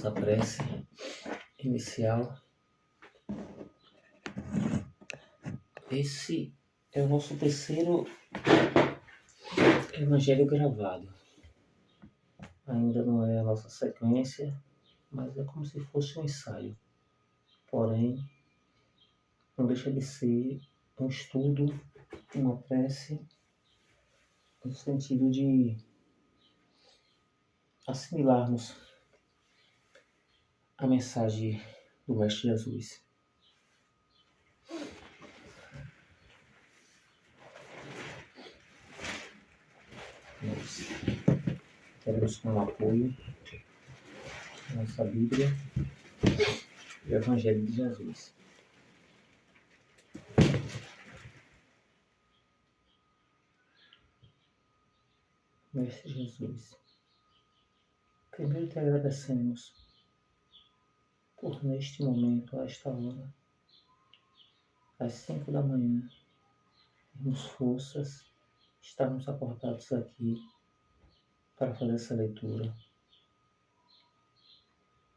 nossa prece inicial. Esse é o nosso terceiro evangelho gravado. Ainda não é a nossa sequência, mas é como se fosse um ensaio. Porém, não deixa de ser um estudo, uma prece, no sentido de assimilarmos a mensagem do Mestre Jesus. Nós temos como apoio a nossa Bíblia e o Evangelho de Jesus. Mestre Jesus, primeiro te agradecemos por neste momento, a esta hora, às 5 da manhã, termos forças, estarmos acordados aqui para fazer essa leitura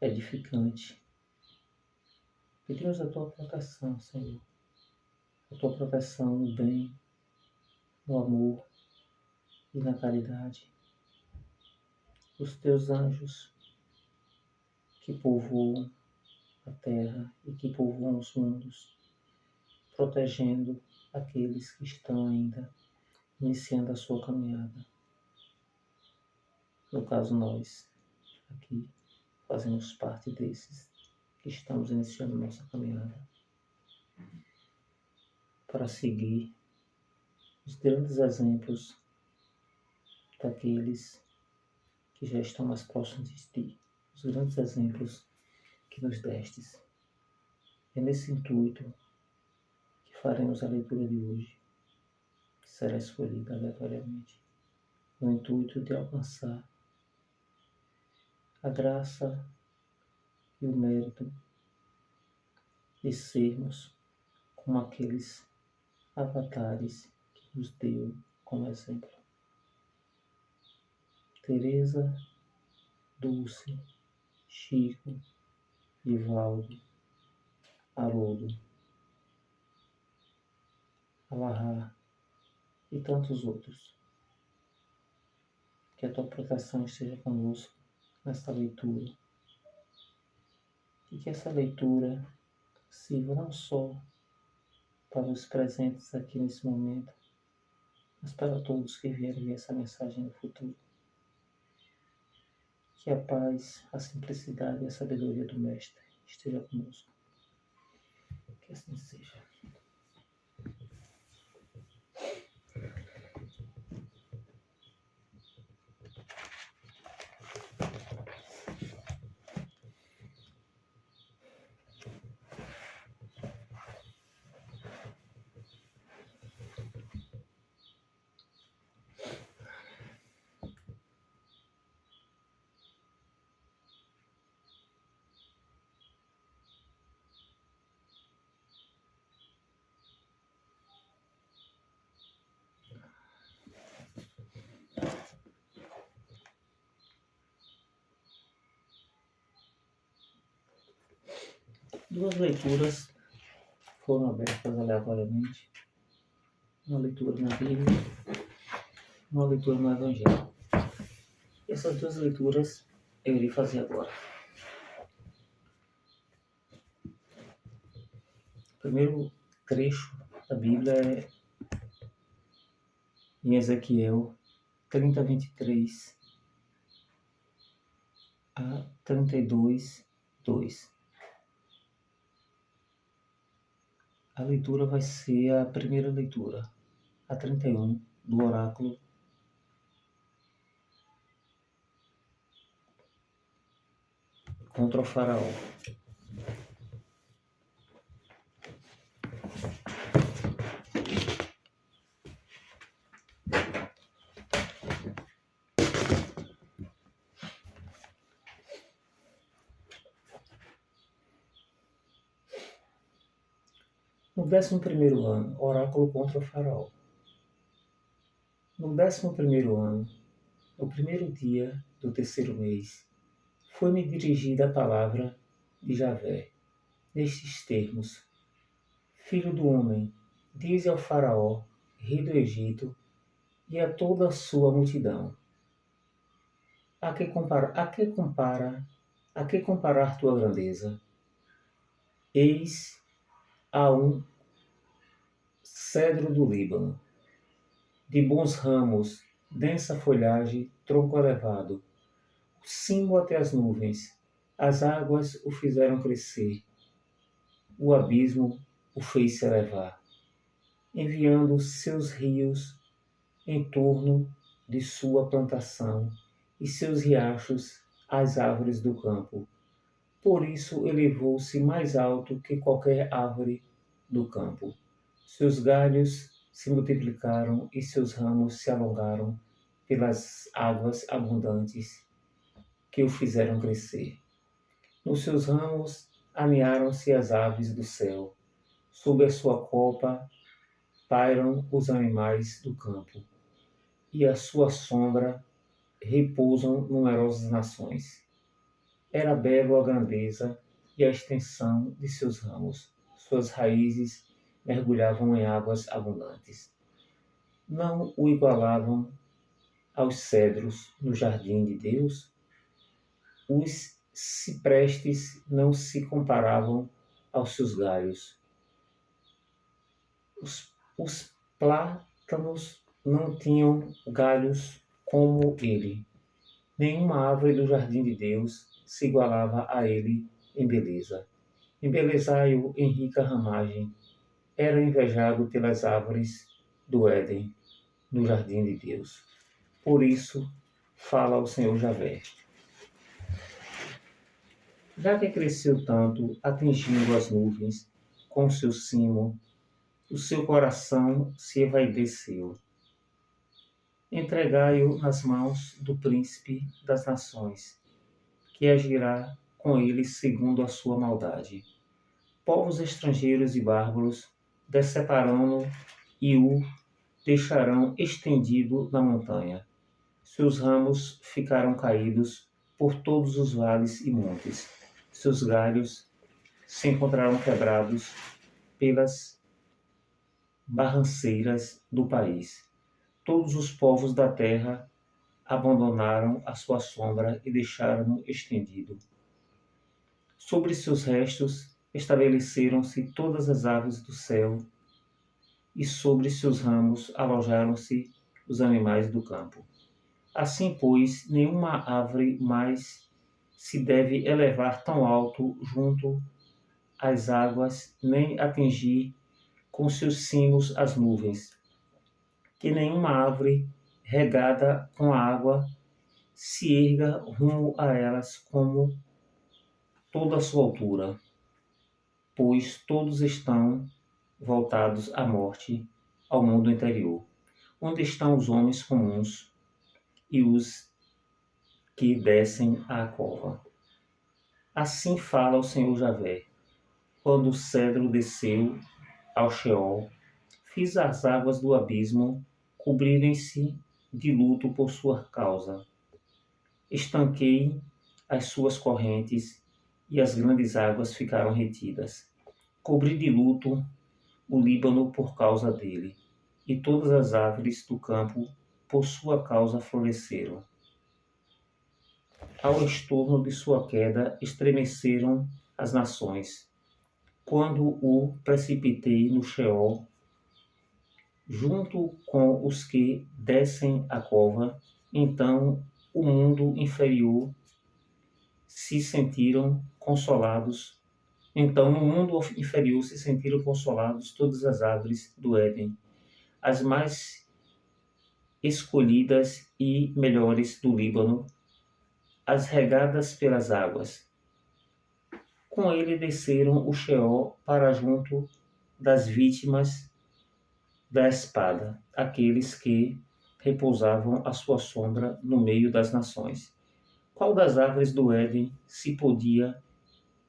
edificante. Pedimos a tua proteção, Senhor, a tua proteção no bem, no amor e na caridade. Os teus anjos que povoam a terra e que povoam os mundos, protegendo aqueles que estão ainda iniciando a sua caminhada. No caso, nós, aqui, fazemos parte desses que estamos iniciando nossa caminhada para seguir os grandes exemplos daqueles que já estão mais próximos de ti, os grandes exemplos que nos destes. É nesse intuito que faremos a leitura de hoje, que será escolhida aleatoriamente, no intuito de alcançar a graça e o mérito de sermos como aqueles avatares que nos deu como exemplo. Teresa, Dulce, Chico, Divaldo, Haroldo, Alahá e tantos outros. Que a tua proteção esteja conosco nesta leitura e que essa leitura sirva não só para os presentes aqui nesse momento, mas para todos que vierem ver essa mensagem no futuro. Que a paz, a simplicidade e a sabedoria do Mestre esteja conosco. Que assim seja. Duas leituras foram abertas aleatoriamente. Uma leitura na Bíblia, uma leitura no Evangelho. E essas duas leituras eu irei fazer agora. O primeiro trecho da Bíblia é em Ezequiel 30, 23 a 32, 2. A leitura vai ser a primeira leitura, a 31, do oráculo contra o faraó. No 11º ano, oráculo contra o faraó. No 11º ano, no primeiro dia do terceiro mês, foi-me dirigida a palavra de Javé, nestes termos: Filho do homem, dize ao faraó, rei do Egito, e a toda a sua multidão: a que comparar tua grandeza? Eis a um cedro do Líbano, de bons ramos, densa folhagem, tronco elevado, o cimo até as nuvens, as águas o fizeram crescer, o abismo o fez se elevar, enviando seus rios em torno de sua plantação e seus riachos às árvores do campo. Por isso elevou-se mais alto que qualquer árvore do campo. Seus galhos se multiplicaram e seus ramos se alongaram pelas águas abundantes que o fizeram crescer. Nos seus ramos aninharam-se as aves do céu. Sob a sua copa pairam os animais do campo, e à sua sombra repousam numerosas nações. Era belo a grandeza e a extensão de seus ramos. Suas raízes mergulhavam em águas abundantes. Não o igualavam aos cedros no jardim de Deus? Os ciprestes não se comparavam aos seus galhos. Os plátanos não tinham galhos como ele. Nenhuma árvore do jardim de Deus se igualava a ele em beleza. Embelezai-o em rica ramagem. Era invejado pelas árvores do Éden, no jardim de Deus. Por isso, fala o Senhor Javé. Já que cresceu tanto, atingindo as nuvens com seu cimo, o seu coração se envaideceu. Entregai-o nas mãos do príncipe das nações, que agirá com ele segundo a sua maldade. Povos estrangeiros e bárbaros deceparão-no e o deixarão estendido na montanha. Seus ramos ficarão caídos por todos os vales e montes. Seus galhos se encontrarão quebrados pelas barranceiras do país. Todos os povos da terra abandonaram a sua sombra e deixaram-no estendido. Sobre seus restos estabeleceram-se todas as aves do céu, e sobre seus ramos alojaram-se os animais do campo. Assim, pois, nenhuma árvore mais se deve elevar tão alto junto às águas, nem atingir com seus cimos as nuvens, que nenhuma árvore regada com a água se erga rumo a elas como toda a sua altura, pois todos estão voltados à morte, ao mundo interior, onde estão os homens comuns e os que descem à cova. Assim fala o Senhor Javé: quando o cedro desceu ao Sheol, fiz as águas do abismo cobrirem-se de luto por sua causa. Estanquei as suas correntes e as grandes águas ficaram retidas. Cobri de luto o Líbano por causa dele, e todas as árvores do campo por sua causa floresceram. Ao estorno de sua queda estremeceram as nações. Quando o precipitei no Sheol, junto com os que descem a cova, então o mundo inferior se sentiram consolados. Então no mundo inferior se sentiram consolados todas as árvores do Éden, as mais escolhidas e melhores do Líbano, as regadas pelas águas. Com ele desceram o Sheol para junto das vítimas da espada, aqueles que repousavam à sua sombra no meio das nações. Qual das árvores do Éden se podia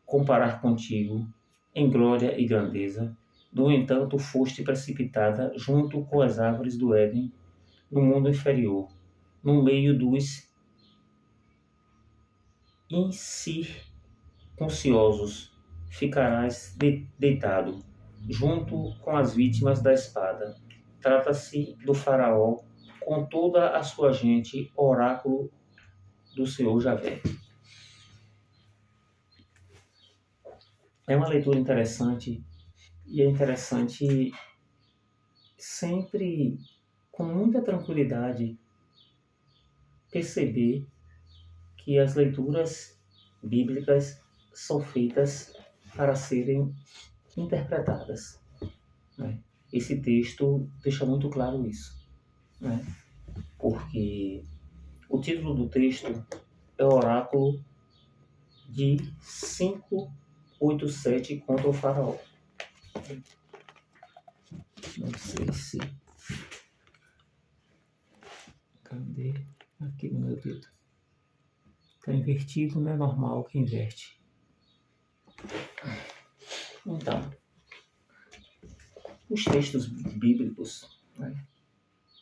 comparar contigo em glória e grandeza? No entanto, foste precipitada junto com as árvores do Éden no mundo inferior, no meio dos incircunciosos ficarás deitado, junto com as vítimas da espada. Trata-se do faraó com toda a sua gente, oráculo do Senhor Javé. É uma leitura interessante, e é interessante sempre, com muita tranquilidade, perceber que as leituras bíblicas são feitas para serem interpretadas, né? Esse texto deixa muito claro isso, né? Porque o título do texto é Oráculo de 587 contra o faraó. Não sei se... Cadê? Aqui no meu dedo. Está invertido, não é normal que inverte. Então, os textos bíblicos, né,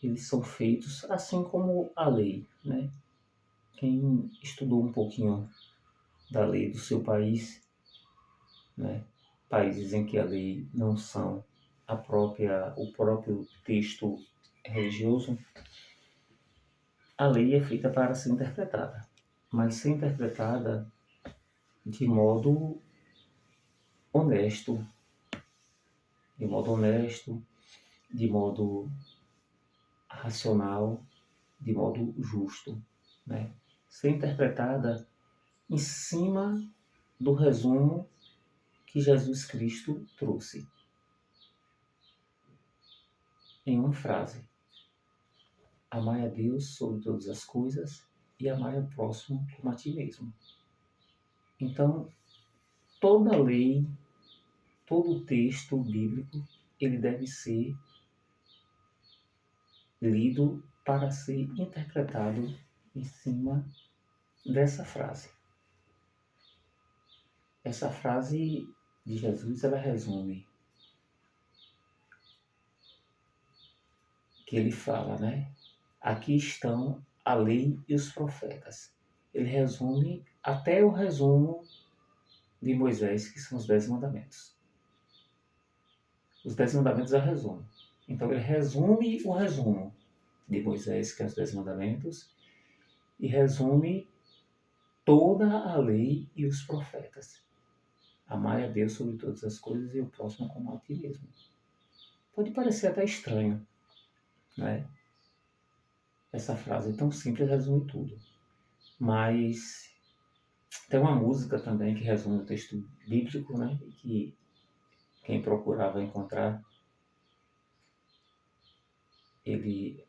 eles são feitos assim como a lei, né? Quem estudou um pouquinho da lei do seu país, né, países em que a lei não são o próprio texto religioso, a lei é feita para ser interpretada, mas ser interpretada de modo honesto, de modo honesto, de modo racional, de modo justo, né? Ser interpretada em cima do resumo que Jesus Cristo trouxe, em uma frase: amai a Deus sobre todas as coisas e amai ao próximo como a ti mesmo. Então, toda lei, todo texto bíblico, ele deve ser lido para ser interpretado em cima dessa frase. Essa frase de Jesus, ela resume que ele fala, né? Aqui estão a lei e os profetas. Ele resume até o resumo de Moisés, que são os 10 mandamentos. Os 10 mandamentos é o resumo. Então ele resume o resumo de Moisés, que é os 10 mandamentos, e resume toda a lei e os profetas. Amai a Deus sobre todas as coisas e o próximo como a ti mesmo. Pode parecer até estranho, né? Essa frase tão simples resume tudo. Mas tem uma música também que resume o texto bíblico, né? E que quem procurar vai encontrar.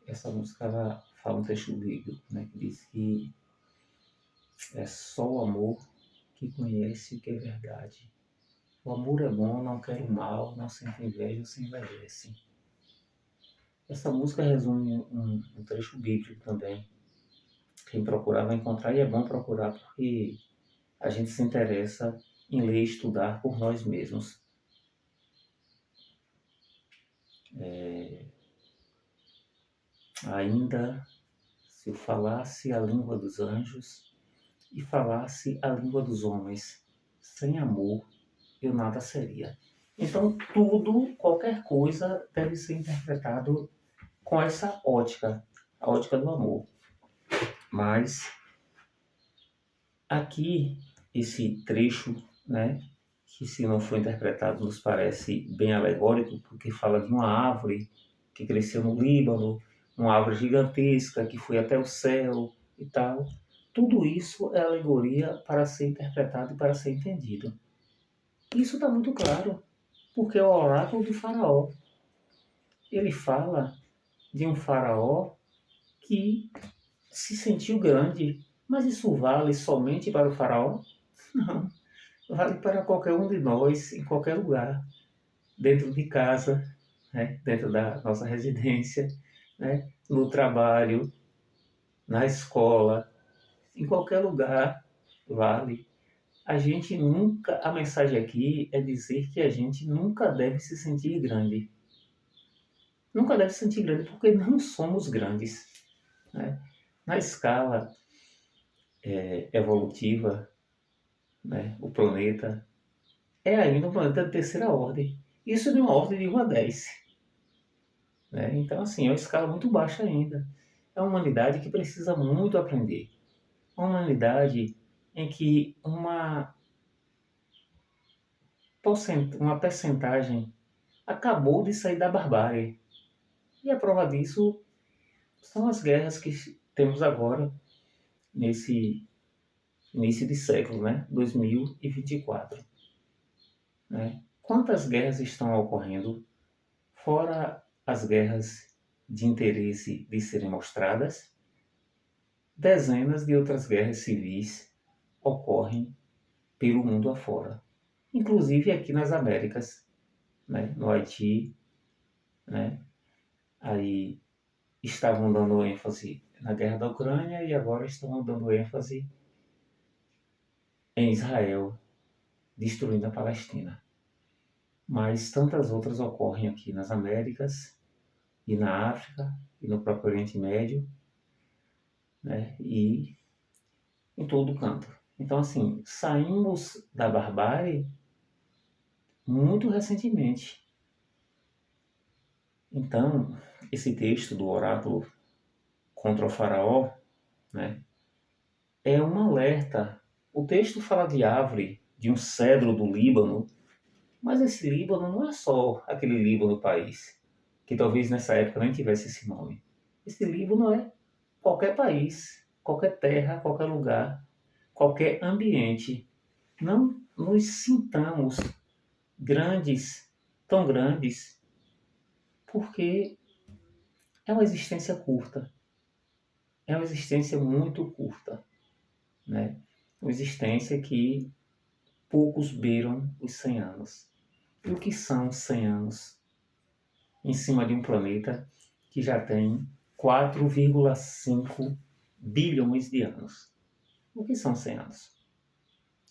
Essa música ela fala um texto bíblico, né? Que diz que é só o amor que conhece o que é verdade. O amor é bom, não quer o mal, não sente inveja, se envelhece. Essa música resume um trecho bíblico também. Quem procurar vai encontrar, e é bom procurar porque a gente se interessa em ler e estudar por nós mesmos. Ainda se eu falasse a língua dos anjos e falasse a língua dos homens, sem amor eu nada seria. Então tudo, qualquer coisa deve ser interpretado com essa ótica, a ótica do amor. Mas aqui, esse trecho, né, que se não for interpretado nos parece bem alegórico, porque fala de uma árvore que cresceu no Líbano, uma árvore gigantesca que foi até o céu e tal. Tudo isso é alegoria para ser interpretado e para ser entendido. Isso está muito claro, porque é o oráculo de Faraó. Ele fala de um faraó que se sentiu grande, mas isso vale somente para o faraó? Não. Vale para qualquer um de nós, em qualquer lugar, dentro de casa, né? Dentro da nossa residência, né? No trabalho, na escola, em qualquer lugar, vale. A mensagem aqui é dizer que a gente nunca deve se sentir grande. Nunca deve se sentir grande porque não somos grandes, né? Na escala evolutiva, né, o planeta, é ainda um planeta de terceira ordem. Isso de uma ordem de 1 a 10. Né? Então, assim, é uma escala muito baixa ainda. É uma humanidade que precisa muito aprender. Uma humanidade em que uma percentagem acabou de sair da barbárie. E a prova disso são as guerras que temos agora, nesse início de século, né? 2024. Né? Quantas guerras estão ocorrendo, fora as guerras de interesse de serem mostradas? Dezenas de outras guerras civis ocorrem pelo mundo afora, inclusive aqui nas Américas, né? No Haiti, né? Aí estavam dando ênfase na guerra da Ucrânia e agora estão dando ênfase em Israel, destruindo a Palestina. Mas tantas outras ocorrem aqui nas Américas e na África e no próprio Oriente Médio, né? E em todo canto. Então, assim, saímos da barbárie muito recentemente. Então, esse texto do oráculo contra o faraó, né, é um alerta. O texto fala de árvore, de um cedro do Líbano, mas esse Líbano não é só aquele Líbano país, que talvez nessa época nem tivesse esse nome. Esse Líbano é qualquer país, qualquer terra, qualquer lugar, qualquer ambiente. Não nos sintamos grandes, tão grandes, porque é uma existência curta. É uma existência muito curta, né? Uma existência que poucos beiram os 100 anos. E o que são 100 anos em cima de um planeta que já tem 4,5 bilhões de anos? O que são 100 anos?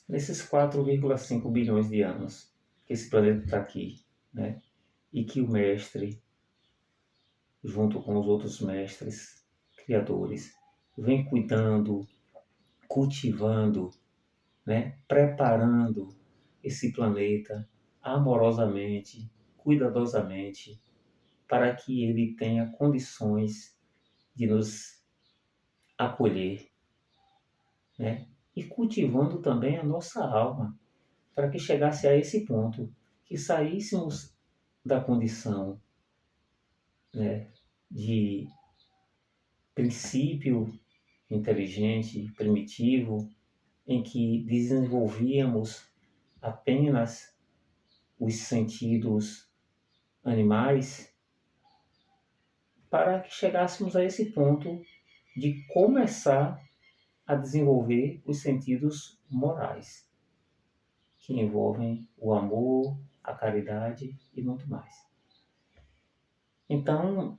Nesses 4,5 bilhões de anos que esse planeta está aqui, né? E que o mestre, junto com os outros mestres, criadores, vem cuidando, cultivando, né? Preparando esse planeta amorosamente, cuidadosamente, para que ele tenha condições de nos acolher, né? E cultivando também a nossa alma, para que chegasse a esse ponto, que saíssemos da condição, né, de princípio inteligente, primitivo, em que desenvolvíamos apenas os sentidos animais, para que chegássemos a esse ponto de começar a desenvolver os sentidos morais, que envolvem o amor, a caridade e muito mais. Então,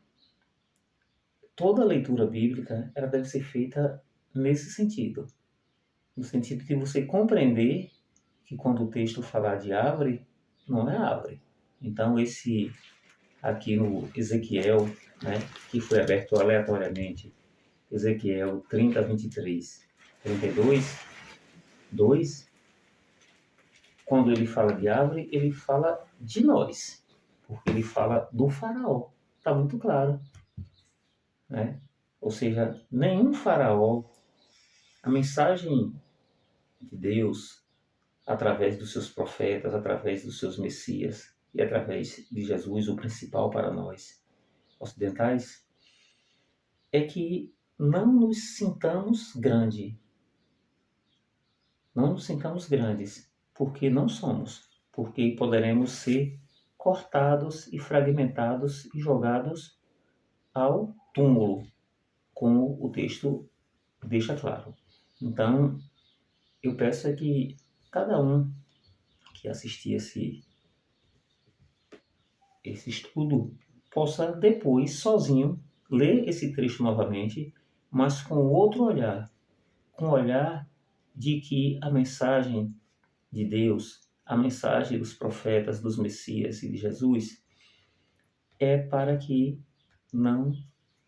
toda leitura bíblica ela deve ser feita nesse sentido, no sentido de você compreender que quando o texto falar de árvore, não é árvore. Então, esse aqui no Ezequiel, né, que foi aberto aleatoriamente, Ezequiel 30, 23, 32, 2, quando ele fala de árvore, ele fala de nós, porque ele fala do faraó. Está muito claro, né? Ou seja, nenhum faraó, a mensagem de Deus, através dos seus profetas, através dos seus messias e através de Jesus, o principal para nós ocidentais, é que não nos sintamos não nos sintamos grandes, porque não somos, porque poderemos ser cortados e fragmentados e jogados ao túmulo, como o texto deixa claro. Então, eu peço é que cada um que assistir esse estudo possa depois, sozinho, ler esse trecho novamente, mas com outro olhar, com o olhar de que a mensagem de Deus, a mensagem dos profetas, dos Messias e de Jesus é para que não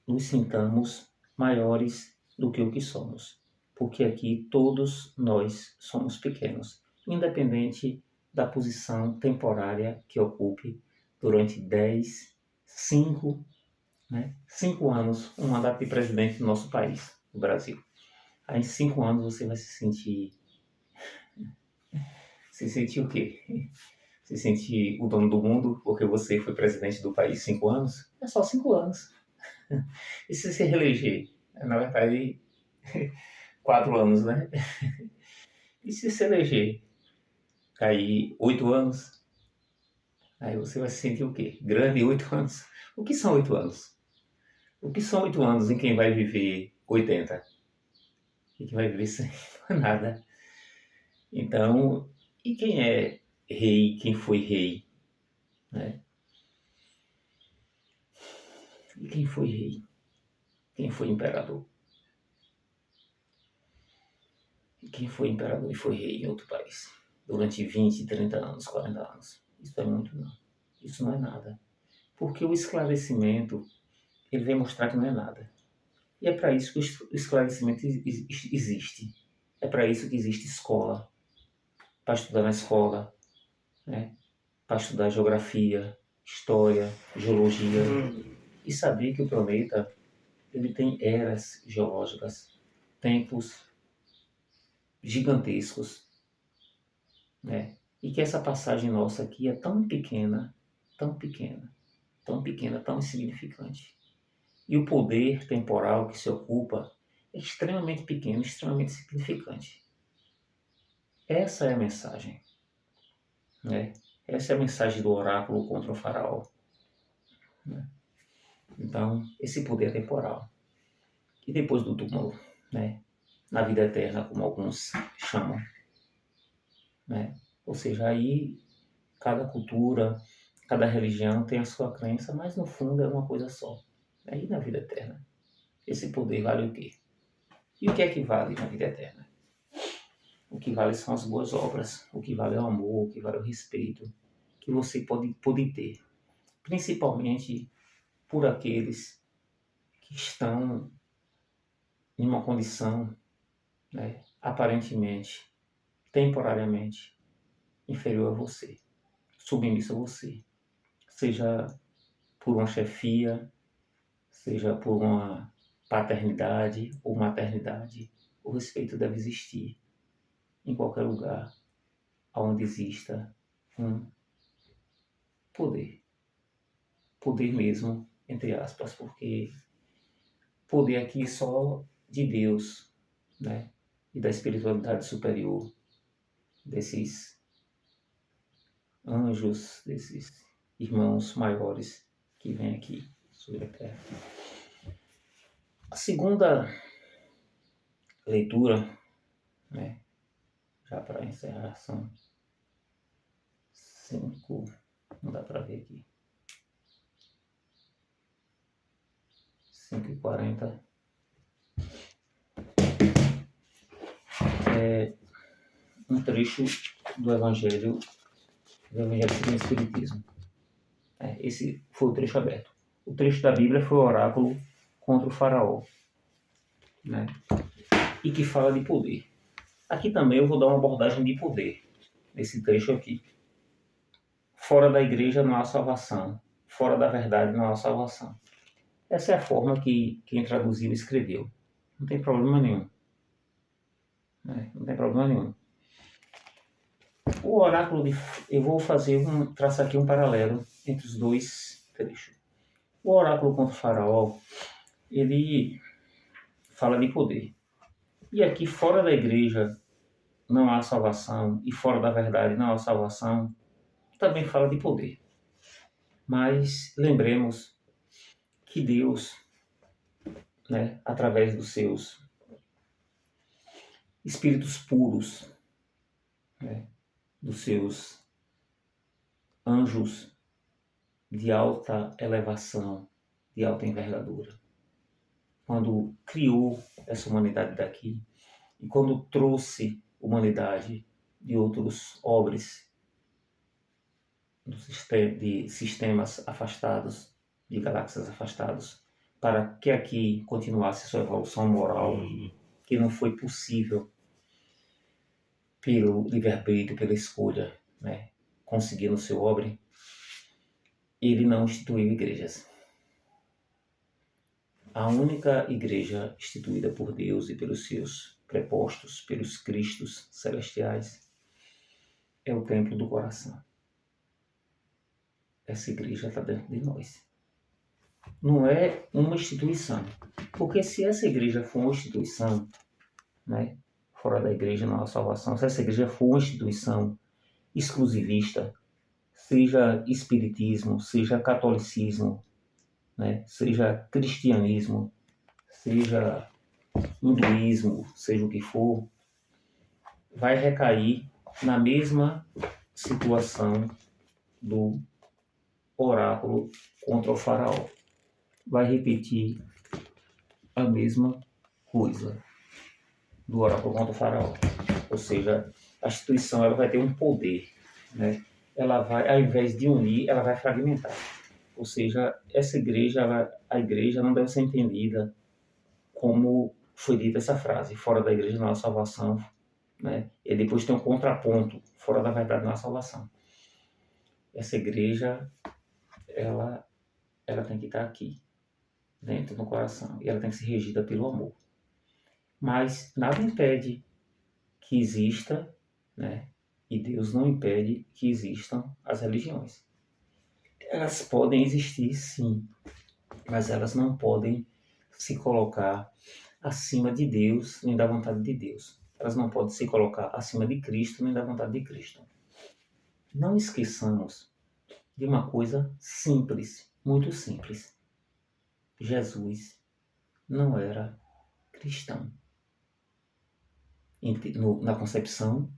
nos sintamos maiores do que o que somos. porque aqui todos nós somos pequenos, independente da posição temporária que ocupe durante 10, 5, né? 5 anos, um mandato de presidente do nosso país, do Brasil. Aí em 5 anos você vai se sentir... Se sentir o quê? Se sentir o dono do mundo porque você foi presidente do país 5 anos? É só 5 anos. E se reeleger? Na verdade, 4 anos, né? E se eleger? Cair 8 anos? Aí você vai se sentir o quê? Grande 8 anos? O que são 8 anos? O que são 8 anos em quem vai viver 80? E quem vai viver 100? Não é nada. Então, e quem é rei? Quem foi rei? Né? E quem foi rei? Quem foi imperador? E quem foi imperador e foi rei em outro país? Durante 20, 30 anos, 40 anos. Isso é muito não. Isso não é nada. Porque o esclarecimento, ele vem mostrar que não é nada. E é para isso que o esclarecimento existe. É para isso que existe escola. Para estudar na escola, né? Para estudar geografia, história, geologia. E saber que o planeta ele tem eras geológicas, tempos gigantescos, né? E que essa passagem nossa aqui é tão pequena, tão pequena, tão pequena, tão insignificante. E o poder temporal que se ocupa é extremamente pequeno, extremamente significante. Essa é a mensagem, né? Essa é a mensagem do oráculo contra o faraó, né? Então, esse poder é temporal. E depois do túmulo, né? Na vida eterna, como alguns chamam, né? Ou seja, aí cada cultura, cada religião tem a sua crença, mas no fundo é uma coisa só. Aí na vida eterna, esse poder vale o quê? E o que é que vale na vida eterna? O que vale são as boas obras, o que vale é o amor, o que vale é o respeito que você pode ter, principalmente por aqueles que estão em uma condição, né, aparentemente, temporariamente, inferior a você, submisso a você, seja por uma chefia, seja por uma paternidade ou maternidade, o respeito deve existir em qualquer lugar onde exista um poder. Poder mesmo, entre aspas, porque poder aqui só de Deus, né? E da espiritualidade superior, desses anjos, desses irmãos maiores que vêm aqui sobre a terra. A segunda leitura, né? Já para encerrar, são 5, não dá para ver aqui, 5h40. É um trecho do Evangelho segundo o Espiritismo. Esse foi o trecho aberto. O trecho da Bíblia foi o oráculo contra o faraó, né? E que fala de poder. Aqui também eu vou dar uma abordagem de poder, nesse trecho aqui. Fora da igreja não há salvação. Fora da verdade não há salvação. Essa é a forma que quem traduziu escreveu. Não tem problema nenhum. Né? Não tem problema nenhum. O oráculo eu vou traçar aqui um paralelo entre os dois trechos. O oráculo contra o faraó, ele fala de poder. E aqui fora da igreja não há salvação e fora da verdade não há salvação, também fala de poder. Mas lembremos que Deus, né, através dos seus espíritos puros, né, dos seus anjos de alta elevação, de alta envergadura, quando criou essa humanidade daqui e quando trouxe humanidade de outros orbes, de sistemas afastados, de galáxias afastadas, para que aqui continuasse sua evolução moral, que não foi possível pelo livre-arbítrio, pela escolha, né, conseguir no seu obra, ele não instituiu igrejas. A única igreja instituída por Deus e pelos seus prepostos, pelos Cristos celestiais, é o templo do coração. Essa igreja está dentro de nós. Não é uma instituição. Porque se essa igreja for uma instituição, né, fora da igreja não há salvação, se essa igreja for uma instituição exclusivista, seja espiritismo, seja catolicismo, né, seja cristianismo, seja hinduísmo, seja o que for, vai recair na mesma situação do oráculo contra o faraó. Vai repetir a mesma coisa do oráculo contra o faraó. Ou seja, a instituição ela vai ter um poder, né? Ela vai, ao invés de unir, ela vai fragmentar. Ou seja, essa igreja, a igreja não deve ser entendida como foi dita essa frase, fora da igreja não há salvação, né? E depois tem um contraponto, fora da verdade não há salvação. Essa igreja, ela tem que estar aqui, dentro do coração, e ela tem que ser regida pelo amor. Mas nada impede que exista, né? E Deus não impede que existam as religiões. Elas podem existir, sim, mas elas não podem se colocar acima de Deus nem da vontade de Deus. Elas não podem se colocar acima de Cristo nem da vontade de Cristo. Não esqueçamos de uma coisa simples, muito simples. Jesus não era cristão. Na concepção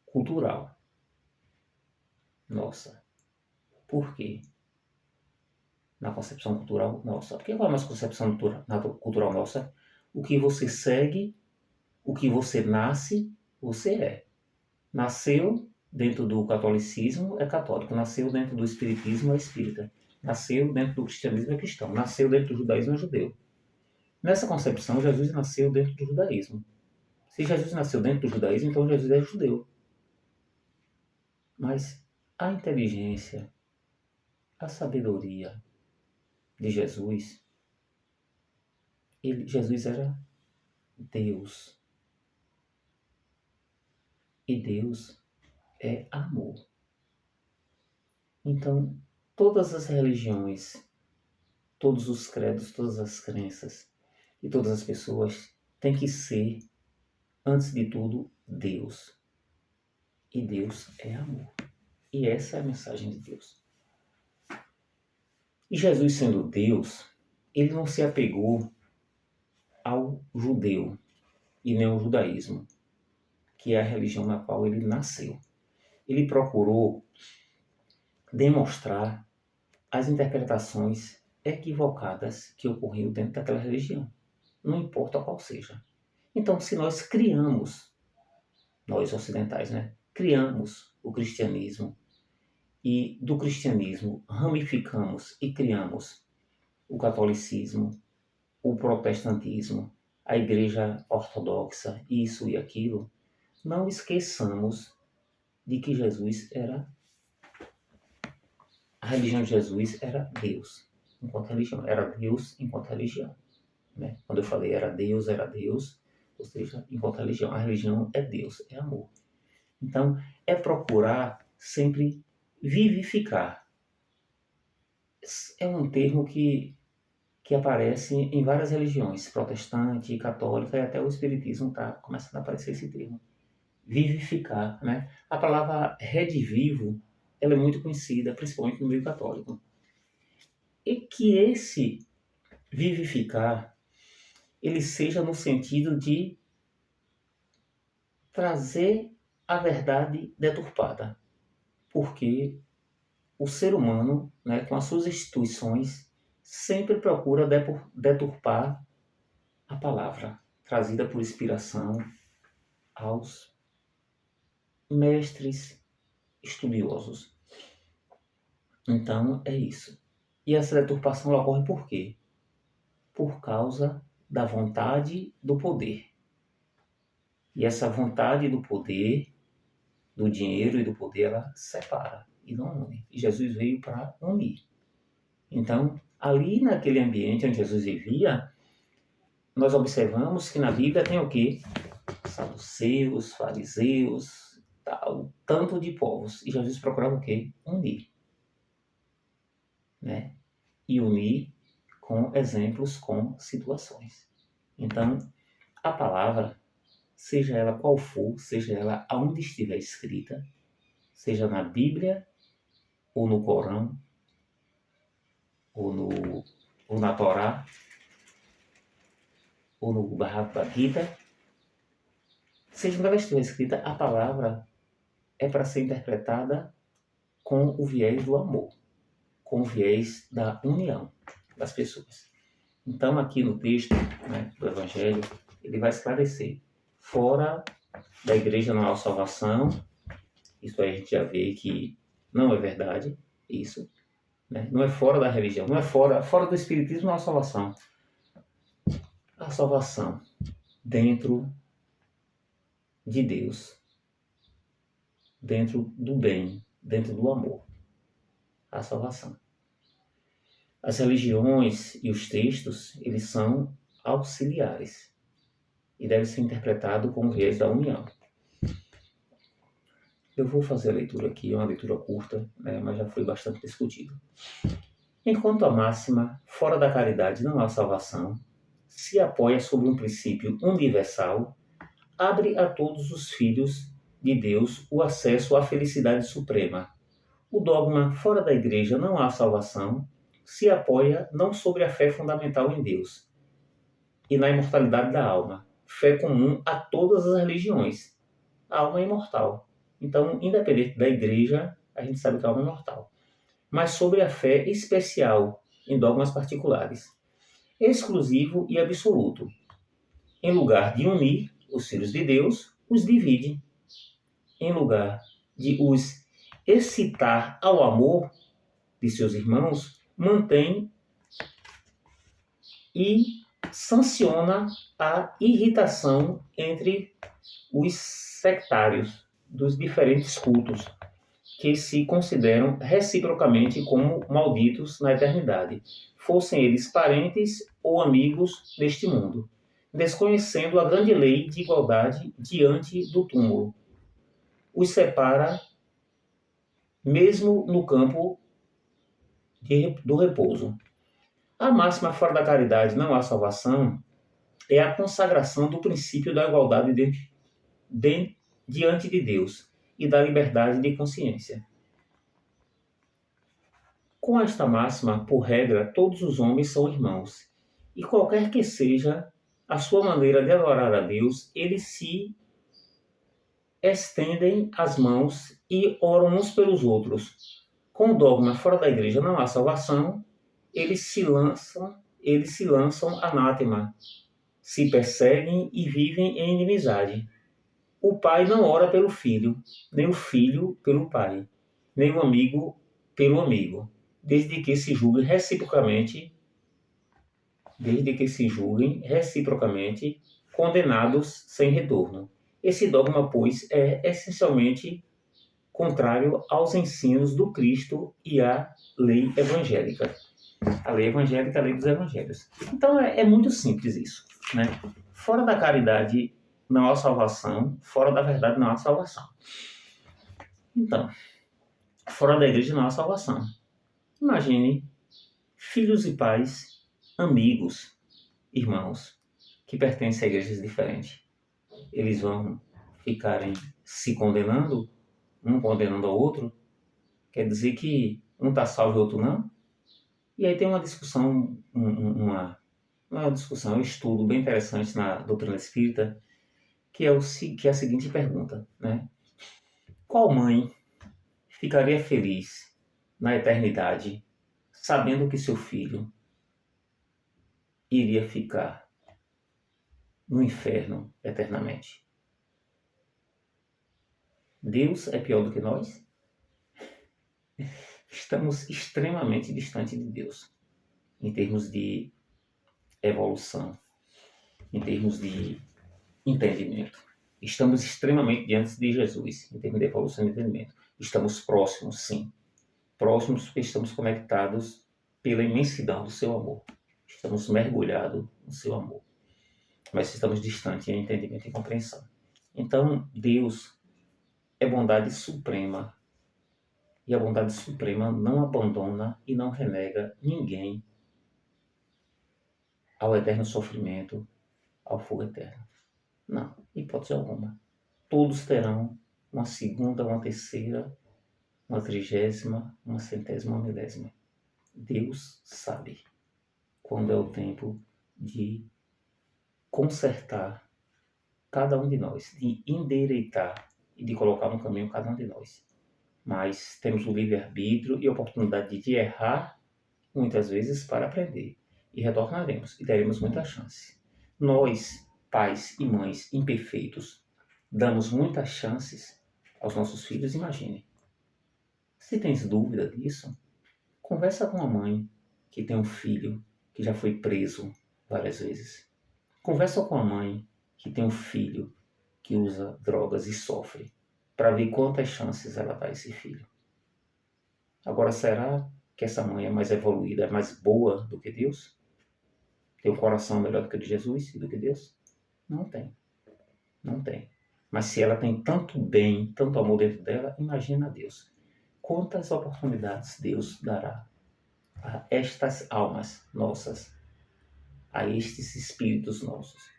cultural nossa. Por quê? Na concepção cultural nossa. Porque qual é a nossa concepção cultural nossa? O que você segue, o que você nasce, você é. Nasceu dentro do catolicismo, é católico. Nasceu dentro do espiritismo, é espírita. Nasceu dentro do cristianismo, é cristão. Nasceu dentro do judaísmo, é judeu. Nessa concepção, Jesus nasceu dentro do judaísmo. Se Jesus nasceu dentro do judaísmo, então Jesus é judeu. Mas a inteligência, a sabedoria de Jesus, Jesus era Deus. E Deus é amor. Então, todas as religiões, todos os credos, todas as crenças e todas as pessoas têm que ser, antes de tudo, Deus. E Deus é amor. E essa é a mensagem de Deus. E Jesus, sendo Deus, ele não se apegou ao judeu e nem ao judaísmo, que é a religião na qual ele nasceu. Ele procurou demonstrar as interpretações equivocadas que ocorriam dentro daquela religião, não importa qual seja. Então, se nós criamos, nós ocidentais, né, criamos o cristianismo e do cristianismo ramificamos e criamos o catolicismo, o protestantismo, a igreja ortodoxa, isso e aquilo, não esqueçamos de que a religião de Jesus era Deus enquanto religião, era Deus enquanto religião. Né? Quando eu falei era Deus, ou seja, enquanto religião. A religião é Deus, é amor. Então, é procurar sempre vivificar. É um termo que aparece em várias religiões, protestante, católica e até o espiritismo está começando a aparecer esse termo. Vivificar, né? A palavra redivivo, ela é muito conhecida, principalmente no meio católico. E que esse vivificar, ele seja no sentido de trazer a verdade deturpada. Porque o ser humano, né, com as suas instituições, sempre procura deturpar a palavra trazida por inspiração aos mestres estudiosos. Então, é isso. E essa deturpação ocorre por quê? por causa da vontade do poder. E essa vontade do poder, do dinheiro e do poder, ela separa e não une. E Jesus veio para unir. Então, ali naquele ambiente onde Jesus vivia, nós observamos que na Bíblia tem o quê? Saduceus, fariseus, tal, tanto de povos. E Jesus procurava o quê? Unir. Né? E unir com exemplos, com situações. Então, a palavra, seja ela qual for, seja ela aonde estiver escrita, seja na Bíblia, ou no Corão, ou na Torá, ou no Bhagavad Gita, seja onde ela estiver escrita, a palavra é para ser interpretada com o viés do amor, com o viés da união das pessoas. Então, aqui no texto, né, do Evangelho, ele vai esclarecer. Fora da igreja não há salvação. Isso aí a gente já vê que não é verdade. Isso. Né? Não é fora da religião. Não é fora do espiritismo não há salvação. A salvação dentro de Deus. Dentro do bem. Dentro do amor. A salvação. As religiões e os textos, eles são auxiliares e devem ser interpretados com o viés da união. Eu vou fazer a leitura aqui, é uma leitura curta, né, mas já foi bastante discutido. Enquanto a máxima, fora da caridade não há salvação, se apoia sobre um princípio universal, abre a todos os filhos de Deus o acesso à felicidade suprema. O dogma fora da igreja não há salvação, se apoia não sobre a fé fundamental em Deus e na imortalidade da alma, fé comum a todas as religiões. A alma é imortal. Então, independente da igreja, a gente sabe que a alma é imortal. Mas sobre a fé especial em dogmas particulares, exclusivo e absoluto. Em lugar de unir os filhos de Deus, os divide. Em lugar de os excitar ao amor de seus irmãos, mantém e sanciona a irritação entre os sectários dos diferentes cultos que se consideram reciprocamente como malditos na eternidade, fossem eles parentes ou amigos neste mundo, desconhecendo a grande lei de igualdade diante do túmulo. Os separa mesmo no campo do repouso. A máxima fora da caridade não há salvação é a consagração do princípio da igualdade diante de Deus e da liberdade de consciência. Com esta máxima, por regra, todos os homens são irmãos, e qualquer que seja a sua maneira de adorar a Deus, eles se estendem as mãos e oram uns pelos outros. Com o dogma fora da igreja não há salvação, eles se lançam anátema, se perseguem e vivem em inimizade. O pai não ora pelo filho, nem o filho pelo pai, nem o amigo pelo amigo, desde que se julguem reciprocamente condenados sem retorno. Esse dogma, pois, é essencialmente contrário aos ensinos do Cristo e à lei evangélica. A lei evangélica, a lei dos evangelhos. Então é muito simples isso, né? Fora da caridade não há salvação, fora da verdade não há salvação. Então, fora da igreja não há salvação. Imagine filhos e pais, amigos, irmãos, que pertencem a igrejas diferentes. Eles vão ficarem se condenando, um condenando ao outro. Quer dizer que um está salvo e o outro não? E aí tem uma discussão, não é uma discussão, é um estudo bem interessante na doutrina espírita, que é a seguinte pergunta, né? Qual mãe ficaria feliz na eternidade sabendo que seu filho iria ficar no inferno eternamente? Deus é pior do que nós? Estamos extremamente distantes de Deus em termos de evolução, em termos de entendimento. Estamos extremamente diante de Jesus, em termos de evolução e entendimento. Estamos próximos, sim. Próximos porque estamos conectados pela imensidão do seu amor. Estamos mergulhados no seu amor. Mas estamos distantes em entendimento e compreensão. Então, Deus é bondade suprema. E a bondade suprema não abandona e não renega ninguém ao eterno sofrimento, ao fogo eterno. Não, hipótese alguma. Todos terão uma segunda, uma terceira, uma 30ª, uma 100ª, uma 1000ª. Deus sabe quando é o tempo de consertar cada um de nós, de endireitar e de colocar no caminho cada um de nós. Mas temos o livre-arbítrio e a oportunidade de errar muitas vezes para aprender. E retornaremos e teremos muita chance. Nós, pais e mães imperfeitos, damos muitas chances aos nossos filhos. Imagine. Se tens dúvida disso, conversa com a mãe que tem um filho que já foi preso várias vezes. Conversa com a mãe que tem um filho que usa drogas e sofre, para ver quantas chances ela dá a esse filho. Agora, será que essa mãe é mais evoluída, é mais boa do que Deus? Tem um coração melhor do que o de Jesus e do que Deus? Não tem. Não tem. Mas se ela tem tanto bem, tanto amor dentro dela, imagina Deus. Quantas oportunidades Deus dará a estas almas nossas, a estes espíritos nossos?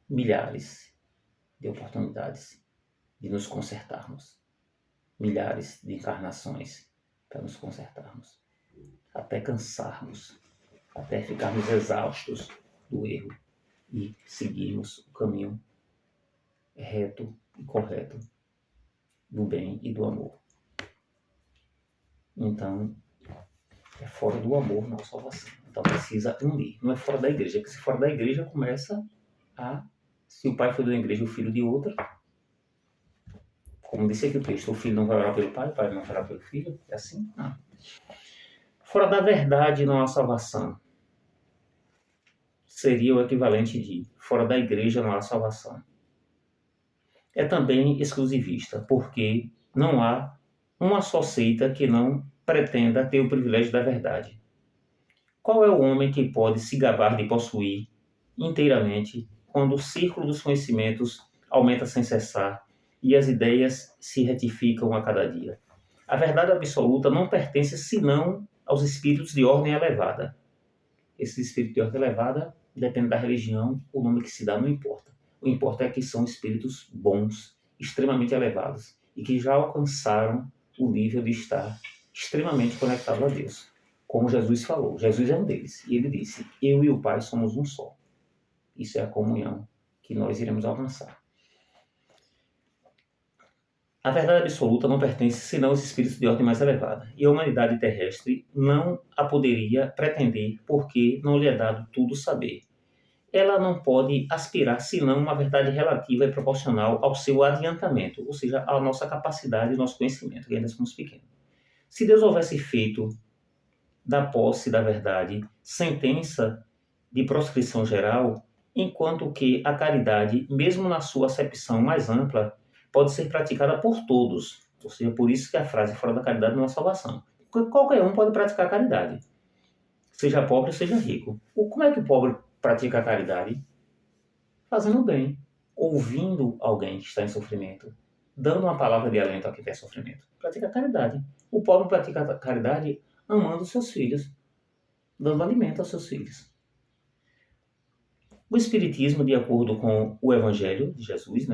Milhares de oportunidades de nos consertarmos. Milhares de encarnações para nos consertarmos. Até cansarmos, até ficarmos exaustos do erro e seguirmos o caminho reto e correto do bem e do amor. Então, é fora do amor nossa salvação. Então precisa unir. Não é fora da igreja, porque se fora da igreja começa a... Se o pai foi de uma igreja e o filho de outra, como disse aqui o texto, o filho não vai orar pelo pai, o pai não vai orar pelo filho, é assim? Não. Fora da verdade não há salvação. Seria o equivalente de fora da igreja não há salvação. É também exclusivista, porque não há uma só seita que não pretenda ter o privilégio da verdade. Qual é o homem que pode se gabar de possuir inteiramente quando o círculo dos conhecimentos aumenta sem cessar e as ideias se retificam a cada dia? A verdade absoluta não pertence senão aos espíritos de ordem elevada. Esses espíritos de ordem elevada, depende da religião, o nome que se dá não importa. O que importa é que são espíritos bons, extremamente elevados, e que já alcançaram o nível de estar extremamente conectado a Deus. Como Jesus falou, Jesus é um deles, e ele disse, eu e o Pai somos um só. Isso é a comunhão que nós iremos alcançar. A verdade absoluta não pertence senão aos espíritos de ordem mais elevada, e a humanidade terrestre não a poderia pretender porque não lhe é dado tudo saber. Ela não pode aspirar senão uma verdade relativa e proporcional ao seu adiantamento, ou seja, à nossa capacidade e nosso conhecimento, que ainda somos pequenos. Se Deus houvesse feito da posse da verdade sentença de proscrição geral, enquanto que a caridade, mesmo na sua acepção mais ampla, pode ser praticada por todos. Ou seja, por isso que a frase fora da caridade não é salvação. Porque qualquer um pode praticar a caridade. Seja pobre, seja rico. Como é que o pobre pratica a caridade? Fazendo bem. Ouvindo alguém que está em sofrimento. Dando uma palavra de alento a quem está em sofrimento. Pratica a caridade. O pobre pratica a caridade amando seus filhos. Dando alimento aos seus filhos. O Espiritismo, de acordo com o Evangelho de Jesus,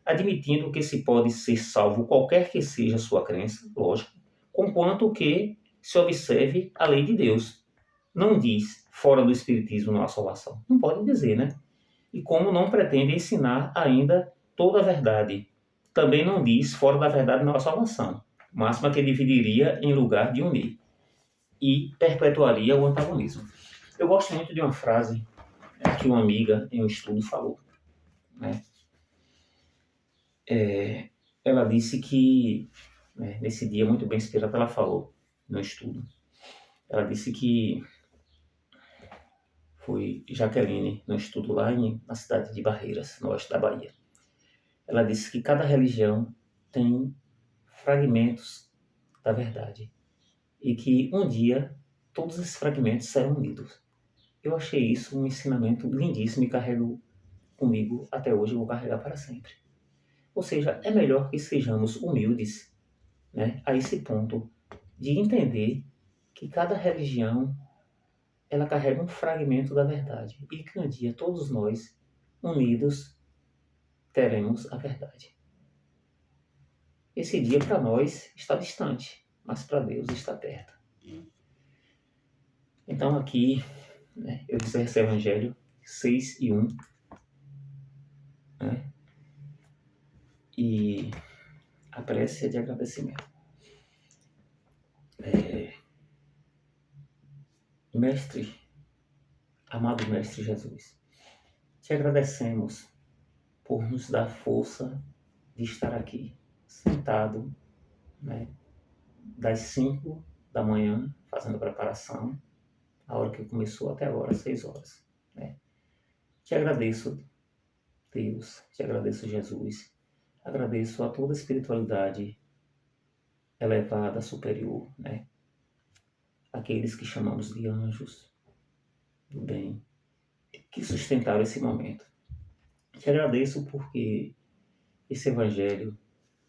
admitindo que se pode ser salvo qualquer que seja a sua crença, lógico, conquanto que se observe a lei de Deus. Não diz, fora do Espiritismo não há salvação. Não pode dizer, E como não pretende ensinar ainda toda a verdade. Também não diz, fora da verdade não há salvação. Máxima que dividiria em lugar de unir. E perpetuaria o antagonismo. Eu gosto muito de uma frase que uma amiga em um estudo falou. Ela disse que, nesse dia muito bem inspirado, ela falou no estudo. Ela disse que foi Jaqueline, no estudo lá na cidade de Barreiras, no oeste da Bahia. Ela disse que cada religião tem fragmentos da verdade e que um dia todos esses fragmentos serão unidos. Eu achei isso um ensinamento lindíssimo e carrego comigo até hoje e vou carregar para sempre. Ou seja, é melhor que sejamos humildes, né, a esse ponto de entender que cada religião ela carrega um fragmento da verdade e que um dia todos nós, unidos, teremos a verdade. Esse dia para nós está distante, mas para Deus está perto. Então aqui, né, eu disse esse Evangelho 6:1, né, e a prece é de agradecimento. Mestre, amado Mestre Jesus, te agradecemos por nos dar força de estar aqui, sentado, né, das 5 da manhã, fazendo preparação, a hora que começou até agora, 6 horas. Né? Te agradeço, Deus, te agradeço, Jesus, agradeço a toda a espiritualidade elevada, superior, né? Aqueles que chamamos de anjos do bem, que sustentaram esse momento. Te agradeço porque esse Evangelho,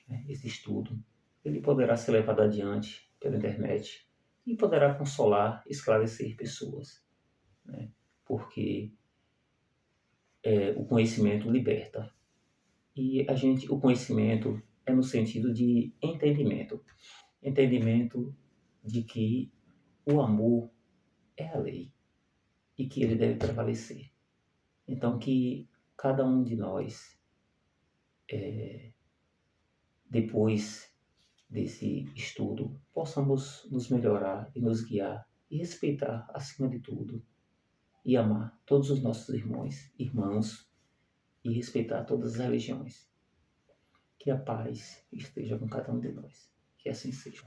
né, esse estudo, ele poderá ser levado adiante pela internet e poderá consolar, esclarecer pessoas, né? Porque o conhecimento liberta. E o conhecimento é no sentido de entendimento. Entendimento de que o amor é a lei e que ele deve prevalecer. Então que cada um de nós, depois desse estudo, possamos nos melhorar e nos guiar e respeitar acima de tudo e amar todos os nossos irmãos e respeitar todas as religiões. Que a paz esteja com cada um de nós. Que assim seja.